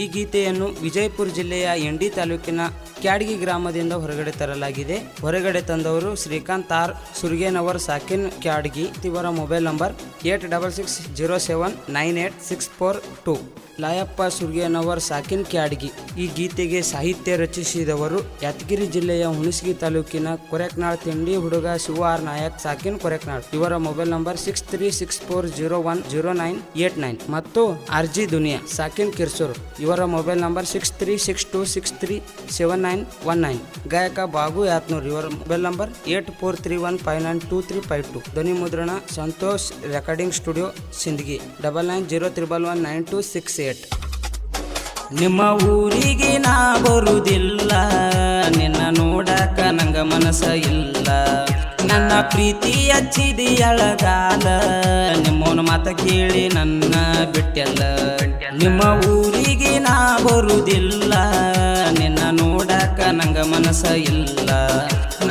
ಈ ಗೀತೆಯನ್ನು ವಿಜಯಪುರ ಜಿಲ್ಲೆಯ ಎಂಡಿ ತಾಲೂಕಿನ ಕ್ಯಾಡಗಿ ಗ್ರಾಮದಿಂದ ಹೊರಗಡೆ ತರಲಾಗಿದೆ. ಹೊರಗಡೆ ತಂದವರು ಶ್ರೀಕಾಂತ್ ಆರ್ ಸುರ್ಗೇನವರ್ ಸಾಕಿನ್ ಕ್ಯಾಡಗಿ. ಇವರ ಮೊಬೈಲ್ ನಂಬರ್ 8660798642. ಲಾಯಪ್ಪ ಸುರ್ಗೇನವರ್ ಸಾಕಿನ್ ಕ್ಯಾಡಗಿ. ಈ ಗೀತೆಗೆ ಸಾಹಿತ್ಯ ರಚಿಸಿದವರು ಯಾದಗಿರಿ ಜಿಲ್ಲೆಯ ಹುಣಸಗಿ ತಾಲೂಕಿನ ಕೊರೆಕ್ನಾಳ್ ತಿಂಡಿ ಹುಡುಗ ಶಿವ ಆರ್ ನಾಯಕ್ ಸಾಕಿನ್ ಕೊರೆಕ್ನಾಳ್. ಇವರ ಮೊಬೈಲ್ ನಂಬರ್ 6364010989 ಮತ್ತು ಆರ್ಜಿ ದುನಿಯಾ ಸಾಕಿನ್ ಕಿರ್ಸೂರ್. ಇವರ ಮೊಬೈಲ್ ನಂಬರ್ 6362637919. ಗಾಯಕ ಬಾಗು ಯಾತ್ನೂರ್. ಇವರ ಮೊಬೈಲ್ ನಂಬರ್ 8431592352. ಧ್ವನಿ ಮುದ್ರಣ ಸಂತೋಷ್ ರೆಕಾರ್ಡಿಂಗ್ ಸ್ಟುಡಿಯೋ ಸಿಂದಗಿ. 9903119268. ನಿಮ್ಮ ಊರಿಗೆ ನಾ ಬರುವುದಿಲ್ಲ, ನಿನ್ನ ನೋಡಕ ನಂಗ ಮನಸ ಇಲ್ಲ. ನನ್ನ ಪ್ರೀತಿ ಹಚ್ಚಿದಿ ಅಳಗಾಲ, ನಿಮ್ಮವನ ಮಾತ ಕೇಳಿ ನನ್ನ ಬಿಟ್ಟೆಲ್ಲ. ನಿಮ್ಮ ಊರಿಗೆ ನಾ ಬರುವುದಿಲ್ಲ, ನಿನ್ನ ನೋಡಕ ನಂಗ ಮನಸ ಇಲ್ಲ.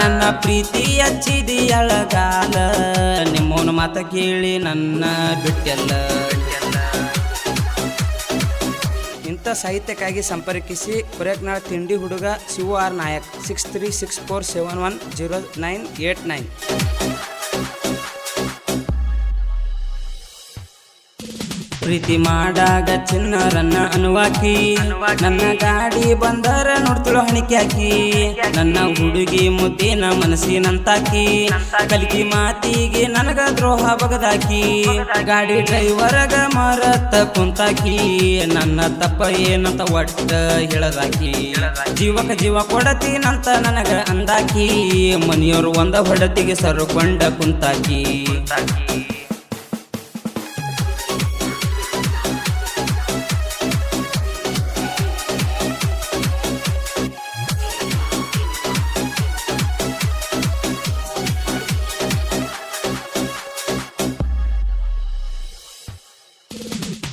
ನನ್ನ ಪ್ರೀತಿ ಹಚ್ಚಿದಿ ಅಳಗಾಲ, ನಿಮ್ಮವನ ಮಾತ ಕೇಳಿ ನನ್ನ ಬಿಟ್ಟೆಲ್ಲ. ಇಂಥ ಸಾಹಿತ್ಯಕ್ಕಾಗಿ ಸಂಪರ್ಕಿಸಿ ಕೊರೆಕ್ನಾಳ್ ತಿಂಡಿ ಹುಡುಗ ಶಿವ ಆರ್ ನಾಯಕ್ 6364710989. ಪ್ರೀತಿ ಮಾಡಾಗ ಚಿನ್ನರನ್ನ ಅನುವಾಕಿ, ನನ್ನ ಗಾಡಿ ಬಂದರ ನೋಡ್ತಿಳು ಹಣಿಕ್ಯಾಕಿ. ನನ್ನ ಹುಡುಗಿ ಮುದ್ದಿನ ಮನಸ್ಸಿನಂತಾಕಿ, ಕಲಿಕಿ ಮಾತಿಗೆ ನನಗ ದ್ರೋಹ ಬಗದಾಕಿ. ಗಾಡಿ ಡ್ರೈವರ್ಗ ಮರತ್ತ ಕುಂತಾಕಿ, ನನ್ನ ತಪ್ಪ ಏನಂತ ಒಟ್ಟ ಹೇಳದಾಕಿ. ಜೀವಕ ಜೀವ ಕೊಡತೀನಂತ ನನಗ ಅಂದಾಕಿ, ಮನೆಯವರು ಒಂದ ಹೊಡತಿಗೆ ಸರ್ಕೊಂಡ ಕುಂತಾಕಿ.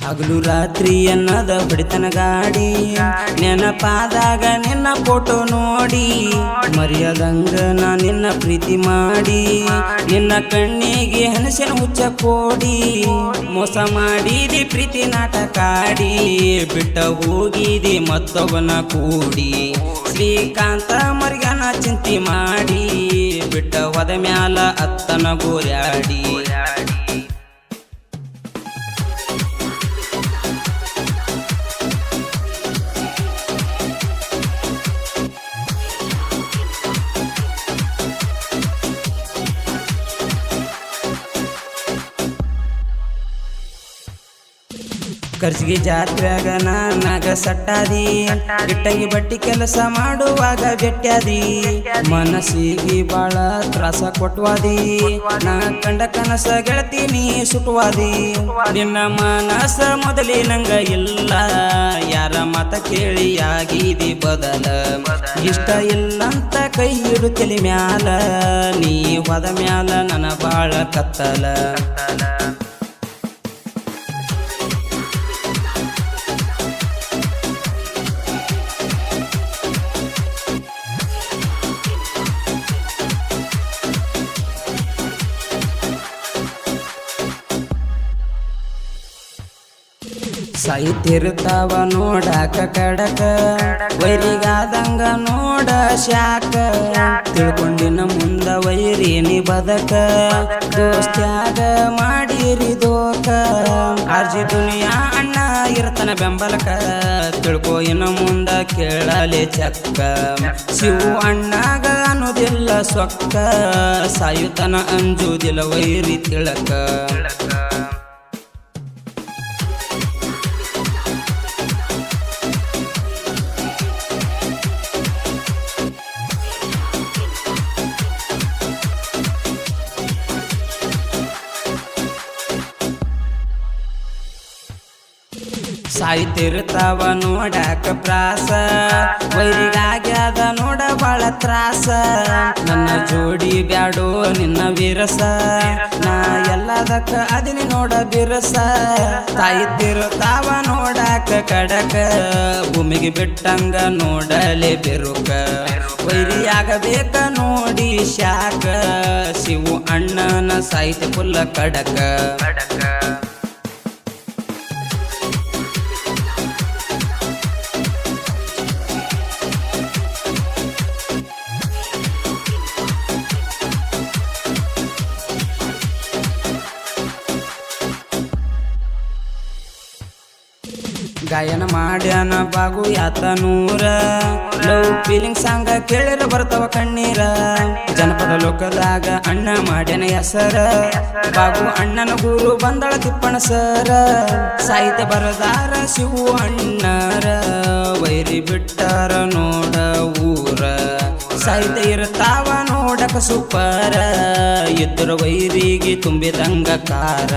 ಹಗಲು ರಾತ್ರಿ ಅನ್ನದ ಹೊಡಿತನ ಗಾಡಿ, ನೆನಪಾದಾಗ ನಿನ್ನ ಫೋಟೋ ನೋಡಿ. ಮರ್ಯಾದಂಗ ನಾ ನಿನ್ನ ಪ್ರೀತಿ ಮಾಡಿ, ನಿನ್ನ ಕಣ್ಣಿಗೆ ಹನಸಿನ ಹುಚ್ಚ ಕೋಡಿ. ಮೋಸ ಮಾಡಿದಿ ಪ್ರೀತಿ ನಾಟಕಾಡಿ, ಬಿಟ್ಟ ಹೋಗಿದಿ ಮತ್ತೊಬ್ಬನ ಕೂಡಿ. ಶ್ರೀಕಾಂತ ಮರ್ಗನ ಚಿಂತಿ ಮಾಡಿ, ಬಿಟ್ಟ ಹೋದ ಮ್ಯಾಲ ಅತ್ತನ ಗೋರ್ಯಾಡಿ. ಕರ್ಸಿಗೆ ಜಾತ್ರೆಯಾಗ ನಾನಾಗ ಸಟ್ಟಾದಿ, ಇಟ್ಟಗಿ ಬಟ್ಟಿ ಕೆಲಸ ಮಾಡುವಾಗ ಬೆಟ್ಟ್ಯಾದಿ. ಮನಸ್ಸಿಗೆ ಬಾಳ ತ್ರಾಸ ಕೊಟ್ವಾದಿ, ನಾ ಕಂಡ ಕನಸ ಗೆಳತೀನಿ ಸುಟ್ವಾದಿ. ನಿನ್ನ ಮನಸ ಮೊದಲೇ ನಂಗ ಇಲ್ಲ, ಯಾರ ಮಾತ ಕೇಳಿ ಆಗಿದಿ ಬದಲ. ಇಷ್ಟ ಇಲ್ಲಂತ ಕೈ ಹಿಡು ತಲೆ ಮ್ಯಾಲ, ನೀ ಹೋದ ಮ್ಯಾಲ ನನ್ನ ಬಾಳ ಕತ್ತಲ. ಸಾಯ್ತಿರ್ತಾವ ನೋಡಾಕ ಕಡಕ, ವೈರಿಗಾದಂಗ ನೋಡ ಶಾಕ. ತಿಳ್ಕೊಂಡಿನ ಮುಂದ ವೈರಿನಿ ಬದಕ, ದೋಸ್ತ್ಯಾಗ ಮಾಡಿರಿ ದೋಕ. ಆರ್ಜಿ ದುನಿಯಾ ಅಣ್ಣ ಇರ್ತನ ಬೆಂಬಲಕ, ತಿಳ್ಕೊ ಇನ್ನ ಮುಂದ ಕೇಳಲೆ ಚಕ್ಕ. ಶಿವು ಅಣ್ಣಾಗ ಅನ್ನೋದಿಲ್ಲ ಸೊಕ್ಕ, ಸಾಯುತನ ಅಂಜುದಿಲ್ಲ ವೈರಿ ತಿಳಕ. ಸಾಯ್ತಿರ್ತಾವ ನೋಡಾಕ ಪ್ರಾಸ, ವೈರಿಗಾಗ್ಯಾದ ನೋಡ ಬಾಳ ತ್ರಾಸ. ನನ್ನ ಜೋಡಿ ಬ್ಯಾಡೋ ನಿನ್ನ ವಿರಸ, ನಾ ಎಲ್ಲದಕ್ಕ ಅದಿನಿ ನೋಡ ಬಿರಸ. ಸಾಯ್ತಿರ್ತಾವ ನೋಡಾಕ ಕಡಕ, ಭೂಮಿಗೆ ಬಿಟ್ಟಂಗ ನೋಡಲೆ ಬೆರುಕ. ವೈರಿಯಾಗಬೇಕ ನೋಡಿ ಶಾಕ, ಶಿವು ಅಣ್ಣನ ಸಾಹಿತ್ಯ ಪುಲ್ಲ ಕಡಕ. ಗಾಯನ ಮಾಡ್ಯಾನ ಬಾಗು ಯಾತ ನೂರ ಲವ್ ಫೀಲಿಂಗ್ ಸಾಂಗ ಕೇಳಿರ ಬರ್ತಾವ ಕಣ್ಣೀರ ಜನಪದ ಲೋಕದಾಗ ಅಣ್ಣ ಮಾಡ್ಯಾನ ಹೆಸರ ಬಾಗು ಅಣ್ಣನ ಗುರು ಬಂದಳ ತಿಪ್ಪಣ ಸರ ಸಾಹಿತ್ಯ ಬರದಾರ ಶಿವು ಅಣ್ಣರ ವೈರಿ ಬಿಟ್ಟಾರ ನೋಡ ಊರ ಸಾಹಿತ್ಯ ಇರ್ತಾವ ನೋಡಕ ಸೂಪರ ಇದ್ರ ವೈರಿಗೆ ತುಂಬಿದಂಗ ಕಾರ